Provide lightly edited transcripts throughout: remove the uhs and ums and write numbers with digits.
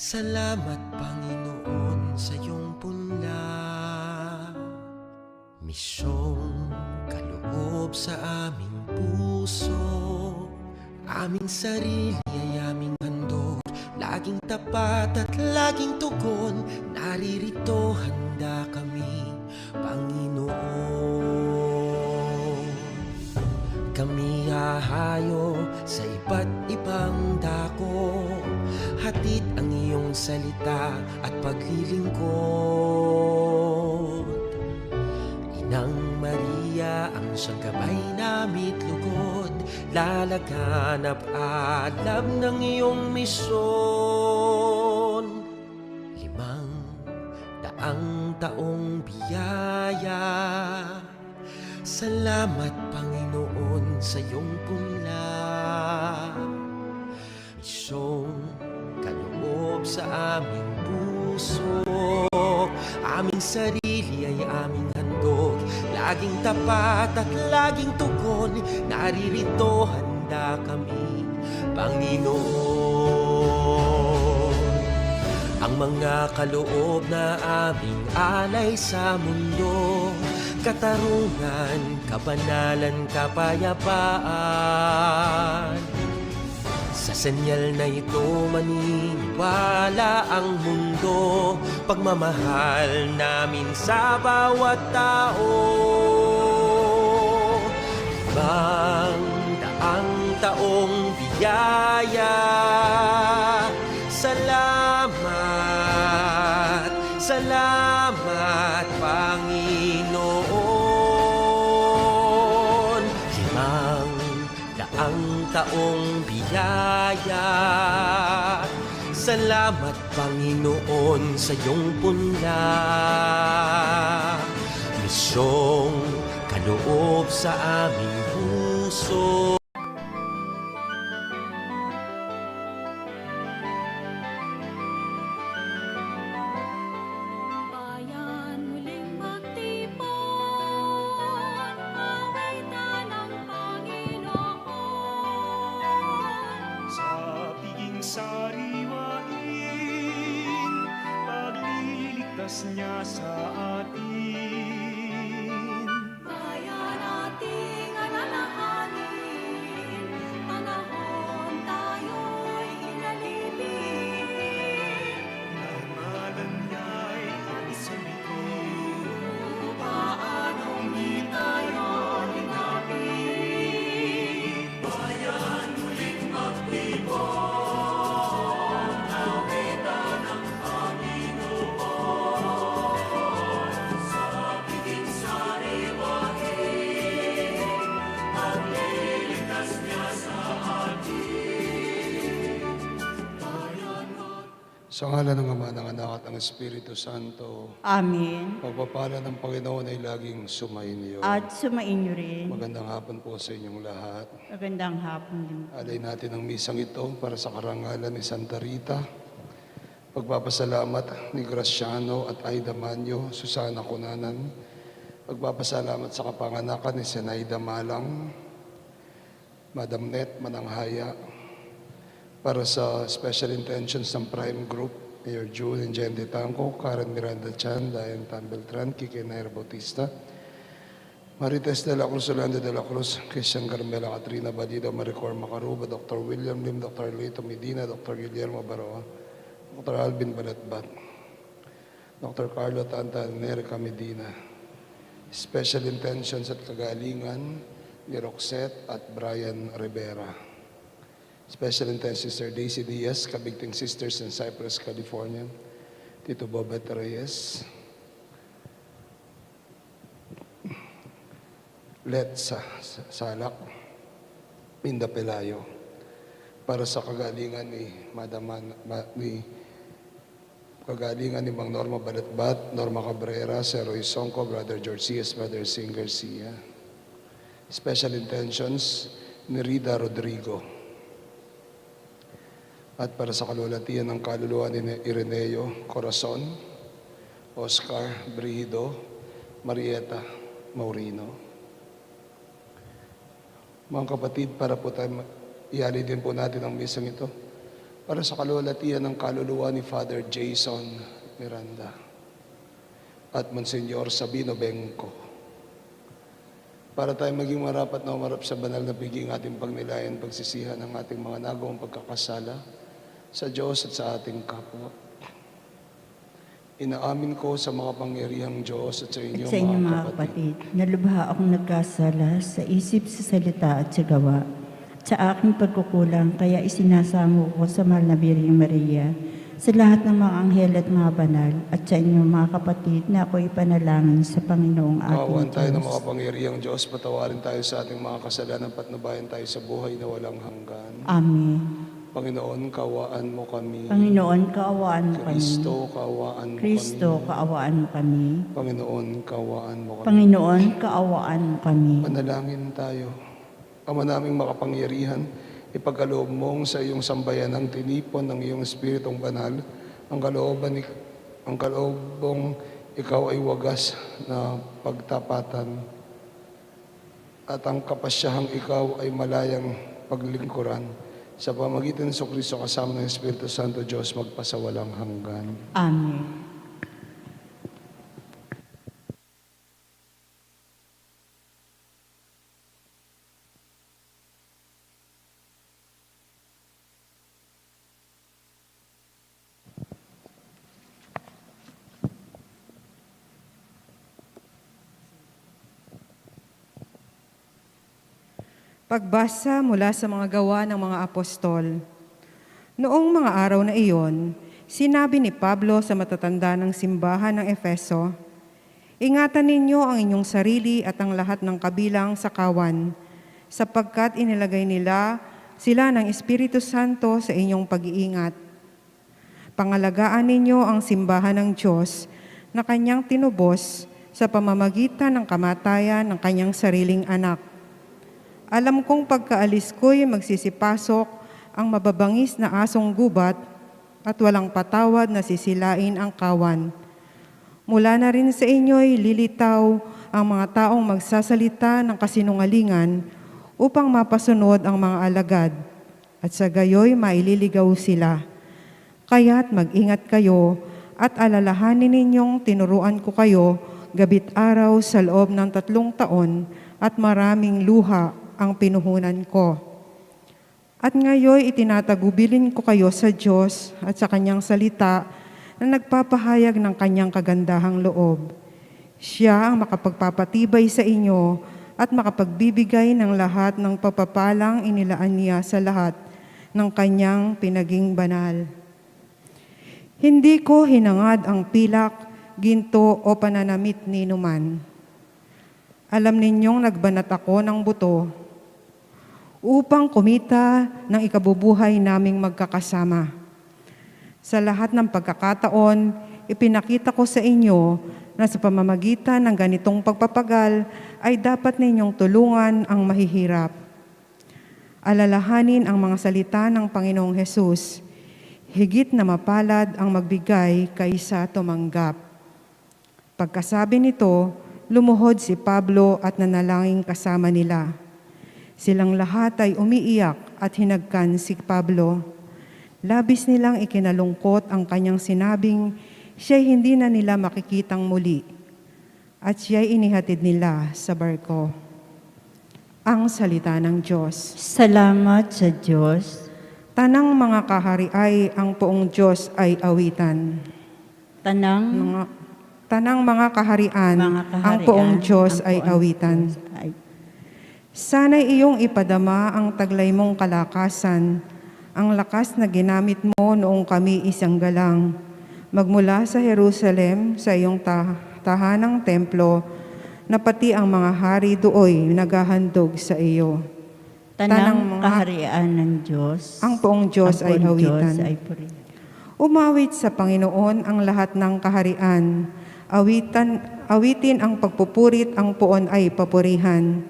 Salamat Panginoon sa iyong punla, misyong kaloob sa aming puso. Aming sarili ay aming handog, laging tapat at laging tugon. Naririto handa kami, Panginoon. Kami hahayo sa iba't ibang dako, hatid ang iyong salita at paglilingkod. Inang Maria ang siyang gabay namit lugod, lalaganap alam ng iyong misyon. 500 taong biyaya, salamat Panginoon sa iyong punla, misyong kaloob sa aming puso. Aming sarili ay aming handog, laging tapat at laging tugon. Naririto handa kami, Panginoon. Ang mga kaloob na aming alay sa mundo, katarungan, kabanalan, kapayapaan. Sa senyal na ito maniniwala ang mundo, pagmamahal namin sa bawat tao. 500 taong biyaya, salamat, salamat Panginoon. 500 taong biyaya, salamat Panginoon sa iyong punla, misyong kaloob sa aming puso. Niya sa atin. Kaya nating alalahanin, panahon tayo'y inalipin. Ngalan niya'y ating sumikip. Paanong di tayo ligapin? Bayan muling magtibok, awitan ng Sa ngalan ng Ama, ng Anak at ng Espiritu Santo, Amen. pagpapala ng Panginoon ay laging sumainyo. At sumainyo rin. Magandang hapon po sa inyong lahat. Magandang hapon din. Alay natin ang misang ito para sa karangalan ni Santa Rita. Pagpapasalamat ni Graciano at Aida Manyo, Susana Cunanan. Pagpapasalamat sa kapanganakan ni Zenaida Malang, Madam Net Mananghaya. Para sa special intentions ng Prime Group, Mayor June and Jen De Tanco, Karen Miranda Chan, Diane Tan Beltran, Kike Nair Bautista, Marites de la Cruz, Orlando de la Cruz, Christian Carmela, Katrina Balido, Maricor Macaruba, Dr. William Lim, Dr. Leito Medina, Dr. Guillermo Baroa, Dr. Alvin Balatbat, Dr. Carlo Tantan, Nerica Medina. Special intentions at kagalingan ni Roxette at Brian Rivera. Special intentions Sister Daisy Diaz, Kabigting Sisters in Cypress, California. Tito Bobet Reyes. Salak, Pinda Pelayo. Para sa kagalingan ni kagalingan ni Mang Norma Balatbat, Norma Cabrera, Sir Roy Songco, Brother George C.S., Brother Sing Garcia. Special intentions ni Rida Rodrigo. At para sa kalulatian ng kaluluwa ni Ireneo Corazon, Oscar Brihido, Marieta Maurino. Mga kapatid, para po tayo iali din po natin ang misang ito. para sa kalulatian ng kaluluwa ni Father Jason Miranda at Monsignor Sabino Bengco, para tayo maging marapat na umarap sa banal na biging ating pagnilayan, pagsisihan ng ating mga nagawang pagkakasala sa Diyos at sa ating kapwa. Inaamin ko sa mga pangyarihang Diyos at sa inyo, At sa inyo mga kapatid, na lubha akong nagkasala sa isip, sa salita at sa gawa. Sa aking pagkukulang, kaya isinasamo ko sa mahal na Birheng Maria, sa lahat ng mga anghel at mga banal, at sa inyo mga kapatid na ako'y panalangin sa Panginoong ating Kaawaan tayo ng Diyos. mga pangyarihang Diyos, patawarin tayo sa ating mga kasalanan, patnubayan tayo sa buhay na walang hanggan. Amen. Panginoon, kaawaan mo kami. Panginoon, kaawaan mo kami. Kristo, kaawaan mo Kristo, kami. kaawaan mo kami. Panginoon, kaawaan mo kami. Panginoon, kaawaan mo kami. Manalangin tayo. Ama naming makapangyarihan, ipagkaloob mong sa iyong sambayan ang tinipon ng iyong Espiritong Banal, ang kaloobong ikaw ay wagas na pagtapatan at ang kapasyahang ikaw ay malayang paglingkuran. Sa pamagitan ng Kristo kasama ng Espiritu Santo Diyos magpasawalang hanggan. Amen. Pagbasa mula sa mga gawa ng mga apostol. Noong mga araw na iyon, sinabi ni Pablo sa matatanda ng simbahan ng Efeso, "Ingatan ninyo ang inyong sarili at ang lahat ng kabilang sa kawan, sapagkat inilagay nila sila ng Espiritu Santo sa inyong pag-iingat. Pangalagaan ninyo ang simbahan ng Diyos na kanyang tinubos sa pamamagitan ng kamatayan ng kanyang sariling anak. Alam kong pagkaalis ko'y magsisipasok ang mababangis na asong gubat at walang patawad na sisilain ang kawan. Mula na rin sa inyo'y lilitaw ang mga taong magsasalita ng kasinungalingan upang mapasunod ang mga alagad at sa gayo'y maililigaw sila. Kaya't mag-ingat kayo at alalahanin ninyong tinuruan ko kayo gabit araw sa loob ng 3 taon at maraming luha ang pinuhunan ko. At ngayon itinatagubilin ko kayo sa Diyos at sa Kanyang salita na nagpapahayag ng Kanyang kagandahang loob. Siya ang makapagpapatibay sa inyo at makapagbibigay ng lahat ng pagpapalang inilaan niya sa lahat ng Kanyang pinaging banal. Hindi ko hinangad ang pilak, ginto o pananamit ni numan. Alam ninyong nagbanat ako ng buto upang kumita ng ikabubuhay naming magkakasama. Sa lahat ng pagkakataon, ipinakita ko sa inyo na sa pamamagitan ng ganitong pagpapagal ay dapat ninyong tulungan ang mahihirap. Alalahanin ang mga salita ng Panginoong Hesus, higit na mapalad ang magbigay kaysa tumanggap. Pagkasabi nito, lumuhod si Pablo at nanalangin kasama nila. Silang lahat ay umiiyak at hinagkan si Pablo. Labis nilang ikinalungkot ang kanyang sinabing siya'y hindi na nila makikitang muli at siya'y inihatid nila sa barko. Ang salita ng Diyos. Salamat sa Diyos. Tanang mga kahari ay ang poong Diyos ay awitan. Tanang mga kaharian, ang poong Diyos ay awitan. Sana'y iyong ipadama ang taglay mong kalakasan, ang lakas na ginamit mo noong kami isang galang. Magmula sa Jerusalem, sa iyong tahanang templo, na pati ang mga hari dooy naghahandog sa iyo. Tanang kaharian ng Diyos. Ang poong Diyos ay awitan. Umawit sa Panginoon ang lahat ng kaharian. Awitin ang pagpupurit, ang poon ay papurihan.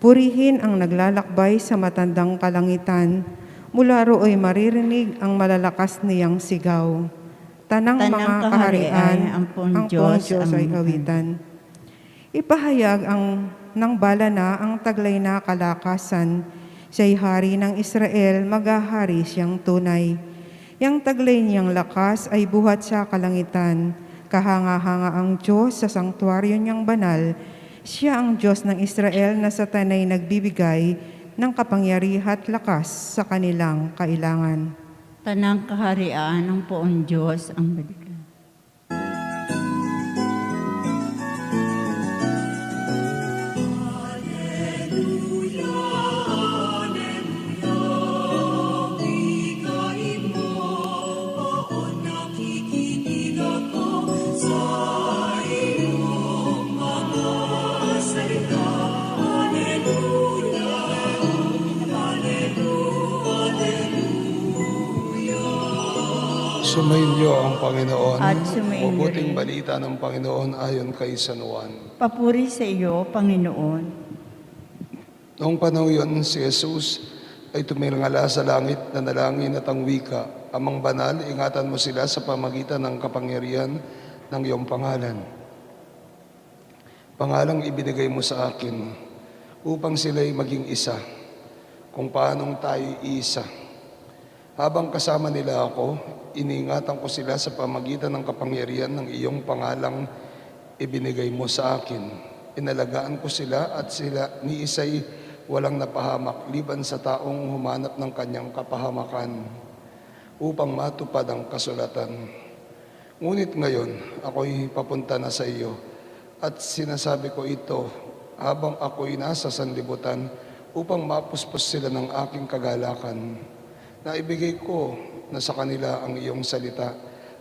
Purihin ang naglalakbay sa matandang kalangitan. Mula rooy maririnig ang malalakas niyang sigaw. Tanang mga kaharian, ang poong Diyos ay awitan. Ipahayag ng bala na ang taglay na kalakasan. Siya'y hari ng Israel, maghahari siyang tunay. Yang taglay niyang lakas ay buhat sa kalangitan. Kahanga-hanga ang Diyos sa sangtuaryo niyang banal. Siya ang Diyos ng Israel na sa tanay nagbibigay ng kapangyarihan at lakas sa kanilang kailangan. Tanang kaharian ng poong Diyos ang balikan. Sumainyo ang Panginoon. At sumainyo Mabuting rin. balita ng Panginoon ayon kay San Juan. Papuri sa iyo, Panginoon. Noong panahon yun, si Jesus ay tumingala sa langit na nalangin at ang wika, Amang banal, ingatan mo sila sa pamagitan ng kapangyarihan ng iyong pangalan. Pangalang ibinigay mo sa akin upang sila'y maging isa, kung paanong tayo isa. Habang kasama nila ako, iniingatan ko sila sa pamagitan ng kapangyarihan ng iyong pangalang ibinigay mo sa akin. Inalagaan ko sila at sila ni isa'y walang napahamak liban sa taong humanap ng kanyang kapahamakan upang matupad ang kasulatan. Ngunit ngayon, ako'y papunta na sa iyo at sinasabi ko ito habang ako'y nasa sanlibutan upang mapuspos sila ng aking kagalakan. Naibigay ko na sa kanila ang iyong salita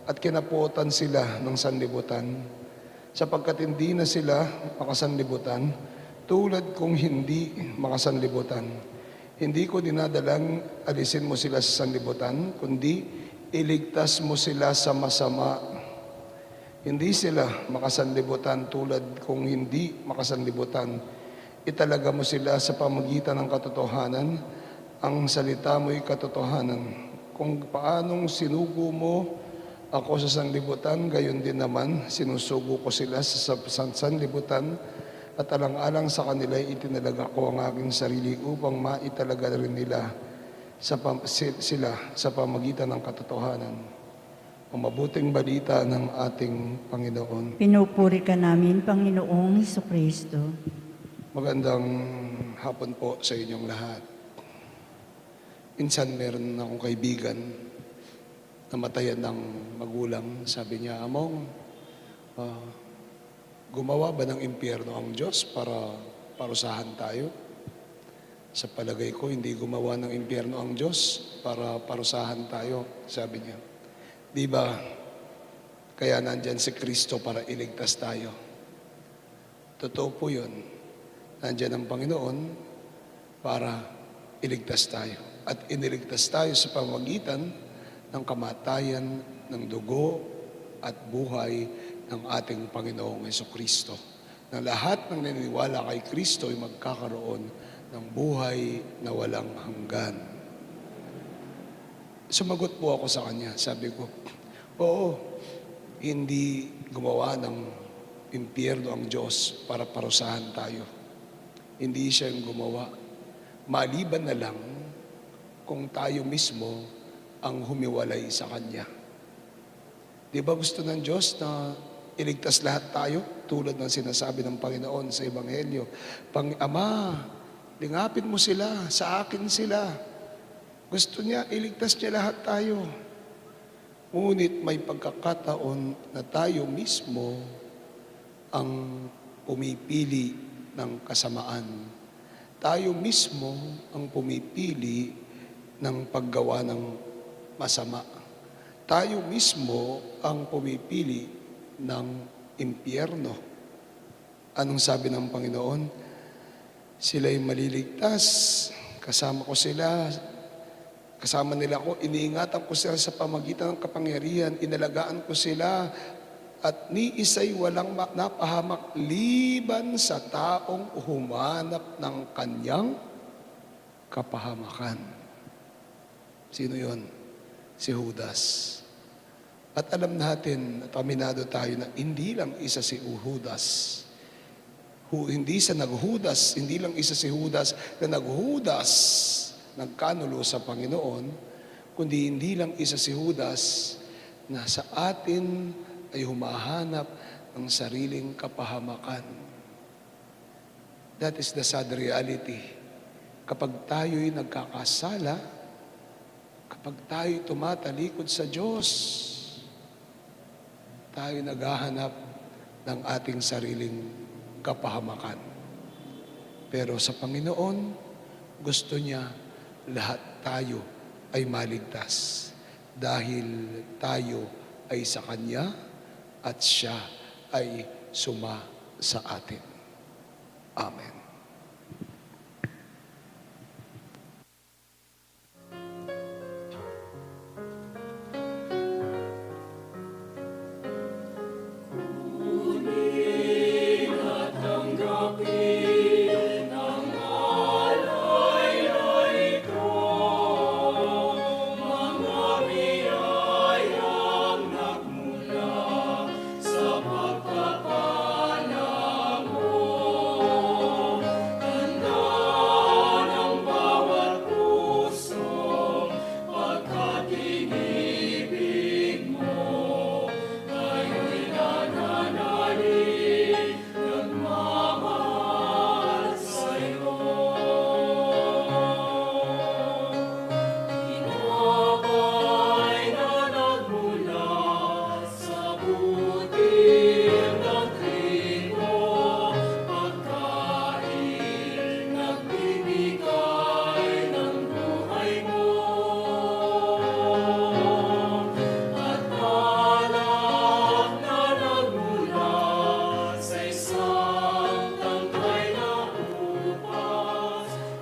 at kinapuotan sila ng sanlibutan, sapagkat hindi na sila makasanlibutan tulad kung hindi makasanlibutan. Hindi ko dinadalang alisin mo sila sa sanlibutan, kundi iligtas mo sila sa masama. Hindi sila makasanlibutan tulad kung hindi makasanlibutan. Italaga mo sila sa pamagitan ng katotohanan. Ang salita mo'y katotohanan. Kung paanong sinugo mo ako sa sanlibutan, gayon din naman sinusugo ko sila sa sanlibutan, at alang-alang sa kanila itinalaga ko ang aking sarili upang maitalaga rin nila sila sa pamagitan ng katotohanan. Ang mabuting balita ng ating Panginoon. Pinupuri ka namin, Panginoong Hesukristo. Magandang hapon po sa inyong lahat. Minsan meron akong kaibigan, namatayan ng magulang. Sabi niya, Among, gumawa ba ng impyerno ang Diyos para parusahan tayo? Sa palagay ko, hindi gumawa ng impyerno ang Diyos para parusahan tayo, sabi niya. Di ba? Kaya nandyan si Kristo para iligtas tayo. Totoo po yun. Nandyan ang Panginoon para iligtas tayo. At iniligtas tayo sa pamagitan ng kamatayan, ng dugo at buhay ng ating Panginoong Hesukristo. Na lahat ng naniniwala kay Kristo ay magkakaroon ng buhay na walang hanggan. Sumagot po ako sa kanya. Sabi ko, oo, hindi gumawa ng impyerno ang Diyos para parusahan tayo. Hindi siya yung gumawa. Maliban na lang kung tayo mismo ang humiwalay sa Kanya. Di ba gusto ng Diyos na iligtas lahat tayo tulad ng sinasabi ng Panginoon sa Ebanghelyo? Ama, lingapin mo sila, sa akin sila. Gusto niya, iligtas niya lahat tayo. Ngunit may pagkakataon na tayo mismo ang pumipili ng kasamaan. Tayo mismo ang pumipili ng paggawa ng masama. Tayo mismo ang pumipili ng impyerno. Anong sabi ng Panginoon? Sila'y maliligtas, kasama ko sila, kasama nila ako, iniingatan ko sila sa pamagitan ng kapangyarihan, inalagaan ko sila, at ni isa'y walang napahamak liban sa taong humanap ng kanyang kapahamakan. Sino yon? Si Judas. At alam natin, at aminado tayo na hindi lang isa si Judas. Hindi sa naghudas, hindi lang isa si Judas na naghudas, nagkanulo sa Panginoon, kundi hindi lang isa si Judas na sa atin ay humahanap ng sariling kapahamakan. That is the sad reality. Kapag tayo'y nagkakasala, kapag tayo'y tumatalikod sa Diyos, tayo naghahanap ng ating sariling kapahamakan. Pero sa Panginoon, gusto niya lahat tayo ay maligtas dahil tayo ay sa Kanya at Siya ay suma sa atin. Amen.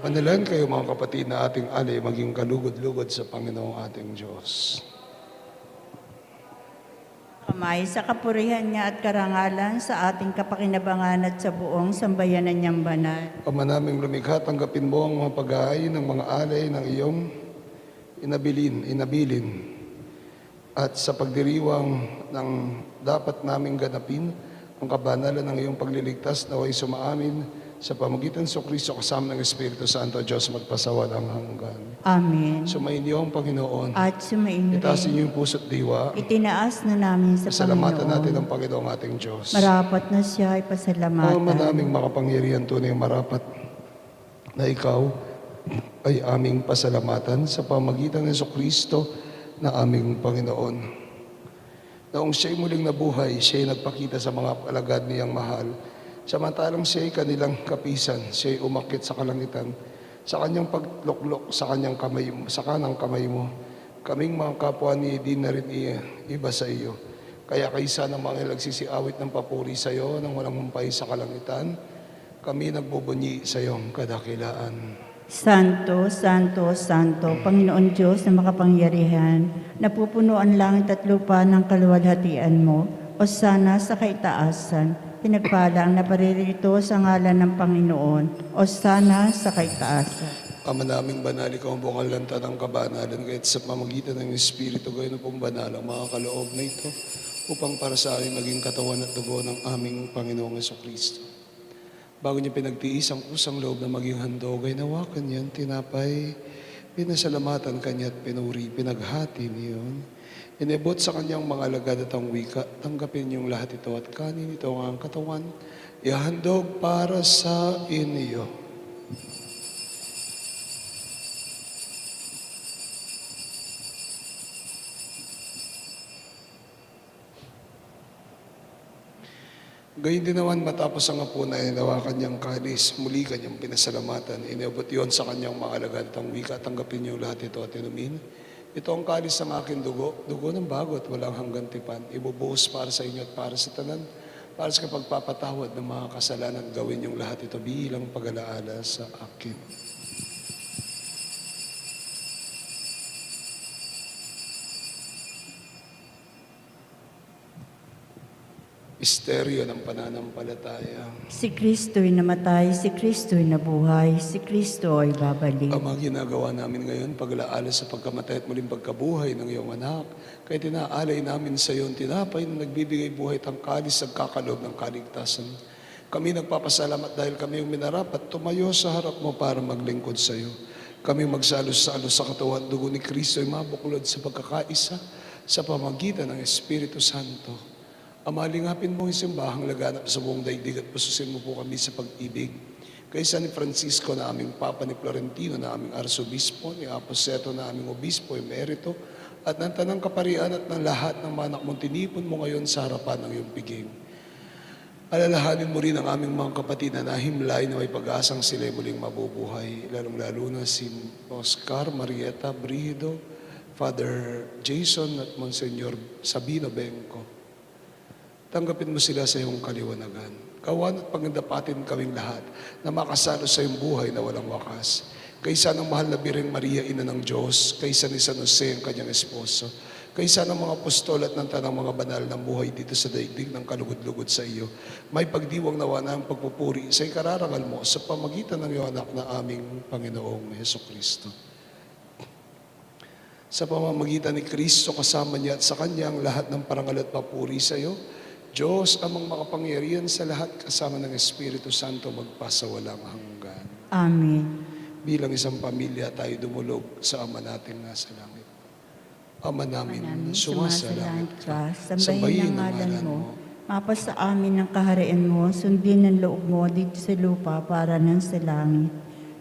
Manalangin kayo mga kapatid na ating alay maging kalugod-lugod sa Panginoong ating Diyos. Kamay sa kapurihan niya at karangalan sa ating kapakinabangan at sa buong sambayanan niyang banal. Ama naming lumikha, tanggapin mo ang mga pag-aay ng mga alay ng iyong inabilin. At sa pagdiriwang ng dapat naming ganapin, ang kabanalan ng iyong pagliligtas na way sumaamin sa pamagitan sa Kristo kasama ng Espiritu Santo, Diyos magpasawalang hanggan. Amen. Sumayin niyo ang Panginoon. At sumainyo Itaas rin. niyo yung puso't diwa. Itinaas na namin sa Pasalamatan Panginoon. natin ang Panginoong ating Diyos. Marapat na siya ay pasalamatan. Ama naming makapangyarihan, tunay marapat na ikaw ay aming pasalamatan sa pamagitan ng Kristo na aming Panginoon. Noong siya'y muling nabuhay, siya'y nagpakita sa mga alagad niyang mahal. Samantalang siya'y kanilang kapisan, siya'y umakyat sa kalangitan. Sa kanyang pagluklok, sa kanyang kamay, sa kanang kamay mo, kaming mga kapwa ni di na rin iba sa iyo. Kaya kaysa ng mga nagsisiawit ng papuri sa iyo, nang walang humpay sa kalangitan, kami nagbubunyi sa iyong kadakilaan. Santo, Santo, Santo, Panginoon Diyos na makapangyarihan, napupuno ang langit at lupa ng kaluwalhatian mo, o sana sa kaitaasan. Pinagpala ang naparirito sa ngalan ng Panginoon, o sana sa kaitaasan. Ama naming banal, ikaw ang bukal lanta ng kabanalan, kahit sa pamagitan ng Espiritu, gayon pong banal ang mga kaloob na ito, upang para sa amin maging katawan at dugo ng aming Panginoong Jesucristo. Bago niya pinagtiis ang kusang loob na maging handog, ay nawakan niyan, tinapay, pinasalamatan kanya at pinuri, pinaghati niyon. Inebot sa kanyang mga alagad at ang wika, tanggapin niyong lahat ito at kanin ito ang katawan, ihandog para sa inyo. Gayun din naman matapos ang hapon ay nawakan niyang kalis, muli kanyang pinasalamatan. Inebot yon sa kanyang mga alagad at ang wika, tanggapin niyong lahat ito at inumin. Ito ang kalis ng aking dugo, dugo ng bago at walang hanggang tipan. Ibubuhos para sa inyo at para sa tanan, para sa kapagpapatawad ng mga kasalanan. Gawin niyong lahat ito bilang pag-alaala sa akin. Misteryo ng pananampalataya. Si Kristo'y namatay, si Kristo'y nabuhay, si Kristo ay babalik. Ang mga ginagawa namin ngayon, pag-alaala sa pagkamatay at muling pagkabuhay ng iyong anak, kaya tinaalay namin sa iyo ang tinapay na nagbibigay buhay at ang kalis at kakaloob ng kaligtasan. Kami nagpapasalamat dahil kami yung minarapat tumayo sa harap mo para maglingkod sa iyo. Kami magsalos-salos sa katawan at dugo ni Kristo ay mabuklod sa pagkakaisa sa pamagitan ng Espiritu Santo. Ama, lingapin mo ang simbahang laganap sa buong daigdig at pasusin mo po kami sa pag-ibig. Kay San Francisco na aming Papa, ni Florentino na aming Arsobispo, ni Aposeto na aming Obispo Emerito, at ng Tanang Kaparian at ng lahat ng mga anak mong tinipon mo ngayon sa harapan ng iyong piging. Alalahanin mo rin ang aming mga kapatid na nahimlay na may pag-asang sila'y muling mabubuhay, lalong-lalo na si Oscar, Marieta, Brido, Father Jason at Monsignor Sabino Benco. Tanggapin mo sila sa iyong kaliwanagan. Kawan at pagandapatin kaming lahat na makasalo sa iyong buhay na walang wakas. Kaysa ng mahal na Birheng Maria, Ina ng Diyos, kaysa ni San Jose, ang kanyang esposo, kaysa ng mga apostol at ng tanang mga banal ng buhay dito sa daigdig ng kalugod-lugod sa iyo, may pagdiwang nawa na ang pagpupuri sa ikararangal mo sa pamagitan ng iyong anak na aming Panginoong Hesukristo. Sa pamamagitan ni Kristo, kasama niya at sa Kanya ang lahat ng parangal at papuri sa iyo, Diyos, amang makapangyarihan sa lahat, kasama ng Espiritu Santo, magpasawalang hanggan. Amen. Bilang isang pamilya, tayo dumulog sa Ama natin nasa langit. Ama namin, sumasalangit ka, sambahin ang ngalan mo. Mapasa amin ang kaharian mo, sundin ang loob mo dito sa lupa para nan sa langit.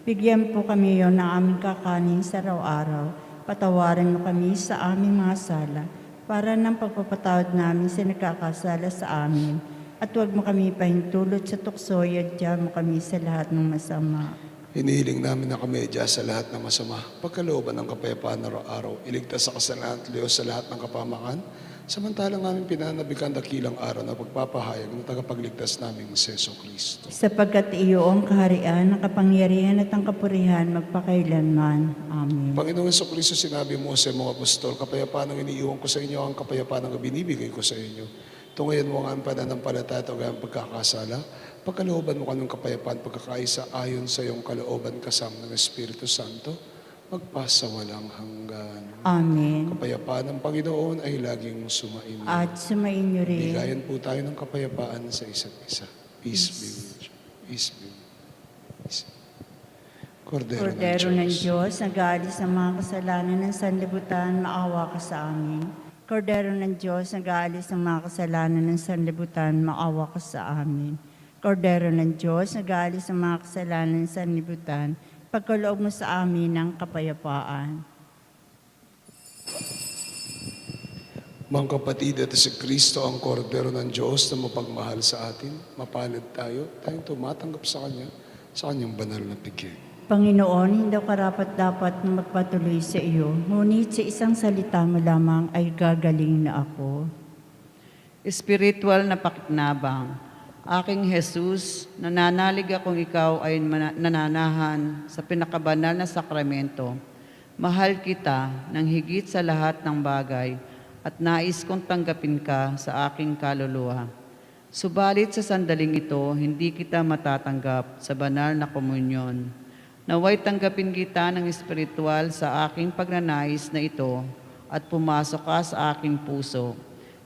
Bigyan po kami yon ng aming kakanin sa araw-araw. Patawarin mo kami sa aming mga sala, para ng pagpapatawad namin sa nagkakasala sa amin. At huwag mo kami pahintulot sa tukso, yadya mo kami sa lahat ng masama. Hinihiling namin na kamedya sa lahat ng masama, pagkalooban ng kapayapaan araw-araw, iligtas sa kasalanan at Diyos sa lahat ng kapamakan, samantalang aming pinanabikan dakilang araw na pagpapahayag ng tagapagligtas naming si Jesucristo. Sapagkat iyo ang kaharian, ang kapangyarihan at ang kapurihan magpakailanman. Amen. Panginoong Jesucristo, sinabi mo sa mga apostol, kapayapaan ang iniiwan ko sa inyo, ang kapayapaan ang binibigay ko sa inyo. Tungayan mo ang pananampalataya at ang pagkakasala, pagkalooban mo kaming kapayapaan, pagkakaisa ayon sa iyong kalooban kasama ng Espiritu Santo, magpasawalang hanggan. Amen. Kapayapaan ng Panginoon ay laging sumainyo. At sumainyo rin. Bigayan po tayo ng kapayapaan sa isa't isa. Peace be with you. Peace be with you. Peace. Kordero ng Diyos, nag-aalis ng mga kasalanan ng sanlibutan, maawa ka sa amin. Kordero ng Diyos, nag-aalis ng mga kasalanan ng sanlibutan, maawa ka sa amin. Kordero ng Diyos, nag-aalis ng mga kasalanan ng sanlibutan, pagkaloob mo sa amin ng kapayapaan. Mga kapatid, ito si Kristo ang kordero ng Diyos na mapagmahal sa atin. Mapalad tayo, tayong tumatanggap sa Kanya, sa Kanyang banal na piging. Panginoon, hindi ako karapat-dapat na magpatuloy sa iyo, ngunit sa isang salita mo lamang ay gagaling na ako. Espiritual na pakiknabang, aking Jesus, nananalig akong ikaw ay nananahan sa pinakabanal na sakramento. Mahal kita ng higit sa lahat ng bagay at nais kong tanggapin ka sa aking kaluluwa. Subalit sa sandaling ito, hindi kita matatanggap sa banal na komunyon. Naway tanggapin kita ng espiritual sa aking pagnanais na ito at pumasok ka sa aking puso.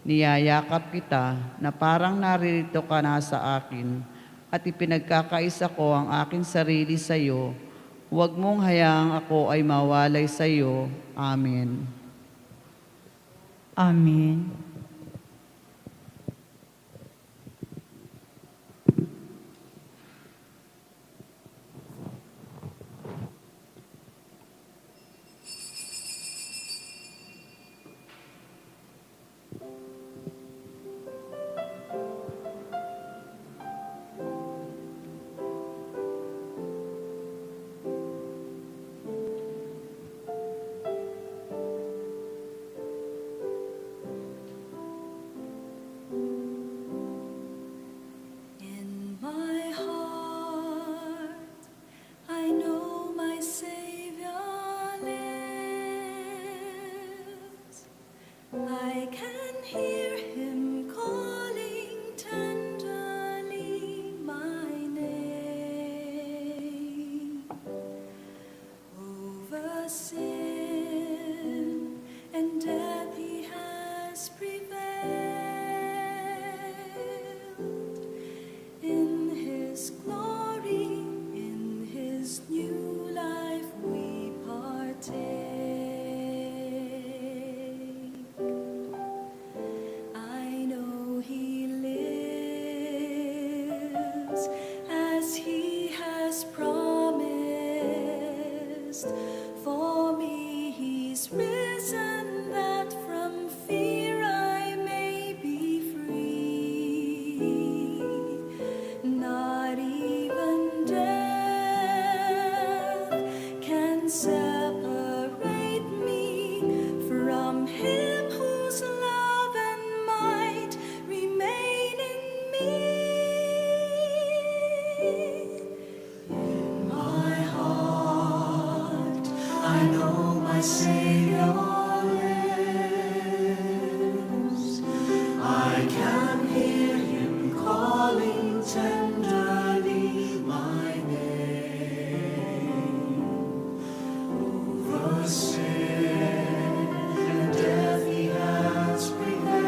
Niyayakap kita na parang naririto ka na sa akin at ipinagkakaisa ko ang aking sarili sa iyo. Huwag mong hayaang ako ay mawalay sa iyo. Amen. Amen. In my heart, I know my Savior lives. I can hear Him calling tenderly my name. Over sin and death He has prevailed. In His glory, in His new life we my Savior lives. I can hear him calling tenderly my name. Over sin and death he has prevailed.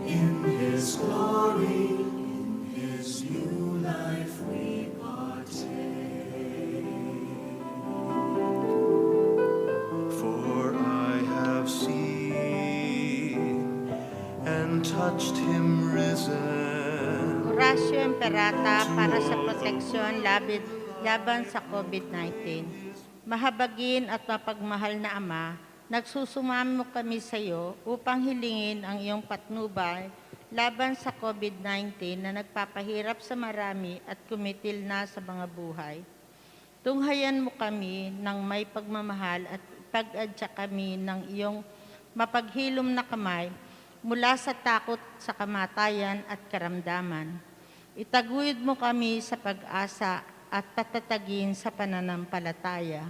In his glory, in his new life we partake. For I have seen and touched him risen. Horacio Imperata para sa proteksyon laban sa COVID-19. Mahabagin at mapagmahal na Ama, nagsusumamo kami sa iyo upang hilingin ang iyong patnubay laban sa COVID-19 na nagpapahirap sa marami at kumitil na sa mga buhay. Tunghayan mo kami ng may pagmamahal at pag-adya kami ng iyong mapaghilom na kamay mula sa takot sa kamatayan at karamdaman. Itaguyod mo kami sa pag-asa at patatagin sa pananampalataya.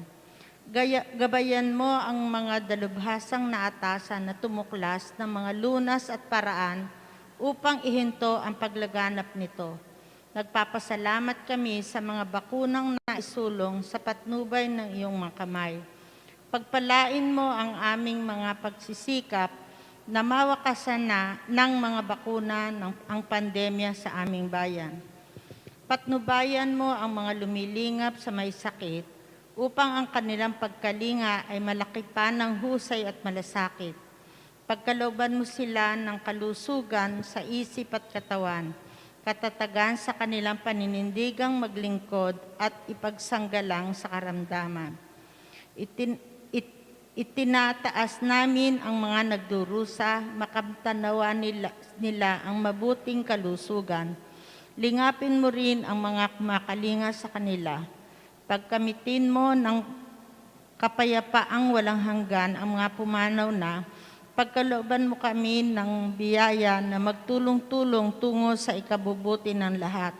Gabayan mo ang mga dalubhasang naatasan na tumuklas ng mga lunas at paraan upang ihinto ang paglaganap nito. Nagpapasalamat kami sa mga bakunang naisulong sa patnubay ng iyong mga kamay. Pagpalain mo ang aming mga pagsisikap na mawakasan na ng mga bakuna ang pandemya sa aming bayan. Patnubayan mo ang mga lumilingap sa may sakit upang ang kanilang pagkalinga ay malaki pa ng husay at malasakit. Pagkalooban mo sila ng kalusugan sa isip at katawan, katatagan sa kanilang paninindigang maglingkod at ipagsanggalang sa karamdaman. Itinataas namin ang mga nagdurusa, makamtanawa nila ang mabuting kalusugan. Lingapin mo rin ang mga kumakalinga sa kanila. Pagkamitin mo ng kapayapaang walang hanggan ang mga pumanaw na, pagkalooban mo kami ng biyaya na magtulong-tulong tungo sa ikabubuti ng lahat.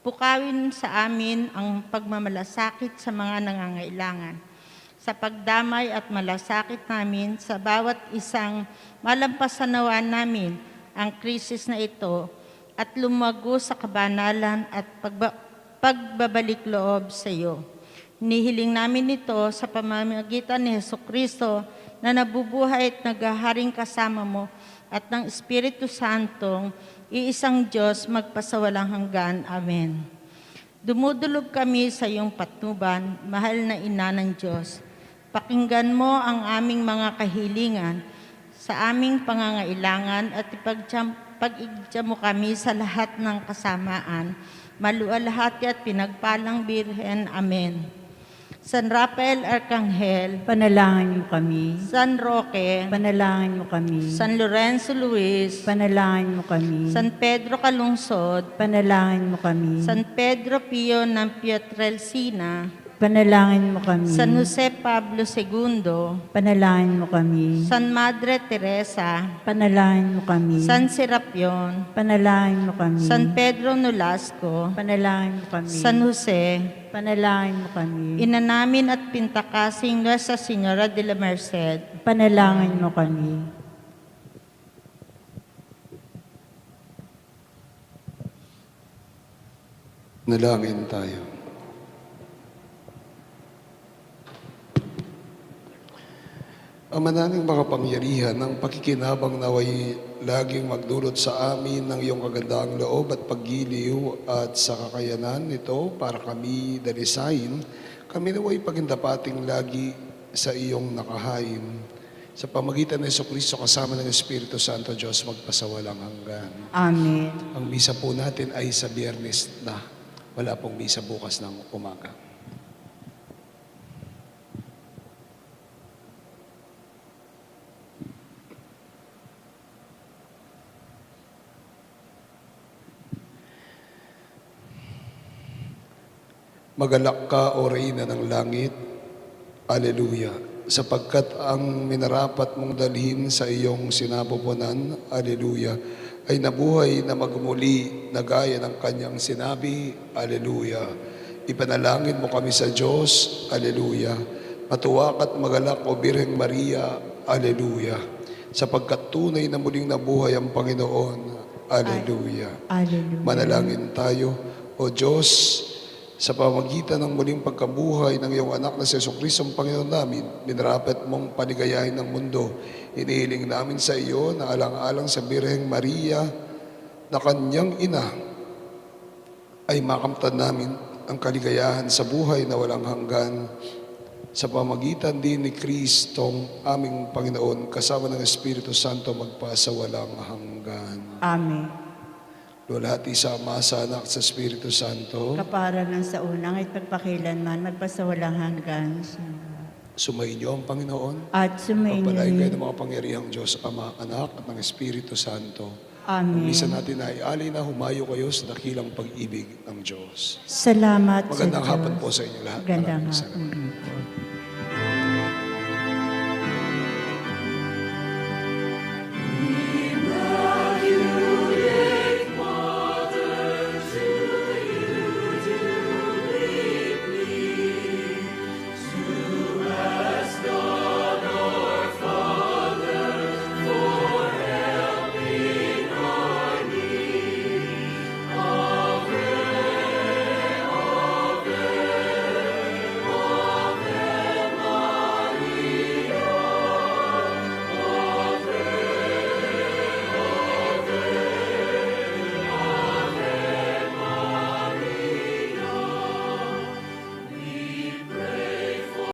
Pukawin sa amin ang pagmamalasakit sa mga nangangailangan. Sa pagdamay at malasakit namin sa bawat isang malampasanawaan namin ang krisis na ito at lumago sa kabanalan at pagbabalik loob sa iyo. Hinihiling namin ito sa pamamagitan ni Jesucristo na nabubuhay at naghaharing kasama mo at ng Espiritu Santong iisang Diyos magpasawalang hanggan. Amen. Dumudulog kami sa iyong patnuban, mahal na Ina ng Diyos. Pakinggan mo ang aming mga kahilingan sa aming pangangailangan at pag-igya mo kami sa lahat ng kasamaan. Maluwalhati at pinagpalang Birhen. Amen. San Rafael Arcangel, Panalangin mo kami. San Roque, Panalangin mo kami. San Lorenzo Luis, Panalangin mo kami. San Pedro Calungsod, Panalangin mo kami. San Pedro Pio ng Pietrelcina, Panalangin mo kami. San Jose Pablo II, Panalangin mo kami. San Madre Teresa, Panalangin mo kami. San Serapion, Panalangin mo kami. San Pedro Nolasco, Panalangin mo kami. San Jose, Panalangin mo kami. Ina namin at pintakasing Nuestra Señora de la Merced, Panalangin mo kami. Nalangin tayo. Ama naming makapangyarihan, ang pakikinabang naway laging magdulot sa amin ng iyong kagandahang loob at paggiliw at sa kakayanan nito para kami dalisayin, kami naway pagindapating lagi sa iyong nakahain. Sa pamagitan ng Jesucristo kasama ng Espiritu Santo Diyos magpasawalang hanggan. Amen. Ang misa po natin ay sa Biyernes na. Wala pong misa bukas ng umaga. Magalak ka, O Reyna ng Langit. Aleluya. Sapagkat ang minarapat mong dalhin sa iyong sinapupunan, Aleluya, ay nabuhay na magmuli na gaya ng kanyang sinabi, Aleluya. Ipanalangin mo kami sa Diyos. Aleluya. Matuwa ka't magalak o Birheng Maria. Aleluya. Sapagkat tunay na muling nabuhay ang Panginoon. Aleluya. Alleluia. Manalangin tayo. O Diyos, sa pamagitan ng muling pagkabuhay ng iyong anak na si Jesucristo ang Panginoon namin, minarapat mong paligayahin ng mundo. Inihiling namin sa iyo na alang-alang sa Birheng Maria na kanyang ina ay makamtan namin ang kaligayahan sa buhay na walang hanggan sa pamagitan din ni Kristong aming Panginoon kasama ng Espiritu Santo magpasa walang hanggan. Amen. Lulhati sa Ama, sa Anak, sa Espiritu Santo. Kapara ng sa unang at pagpakilanman, magpasawalang hanggan. Sumainyo ang Panginoon. At sumainyo Pagpalain kayo rin. ng mga pangyarihang Diyos, Ama, Anak, at ng Espiritu Santo. Amen. Misa natin ay alay na humayo kayo sa dakilang pag-ibig ng Diyos. Salamat Magandang sa Diyos. hapon po sa inyo lahat. Magandang Maraming salamat. hapon po.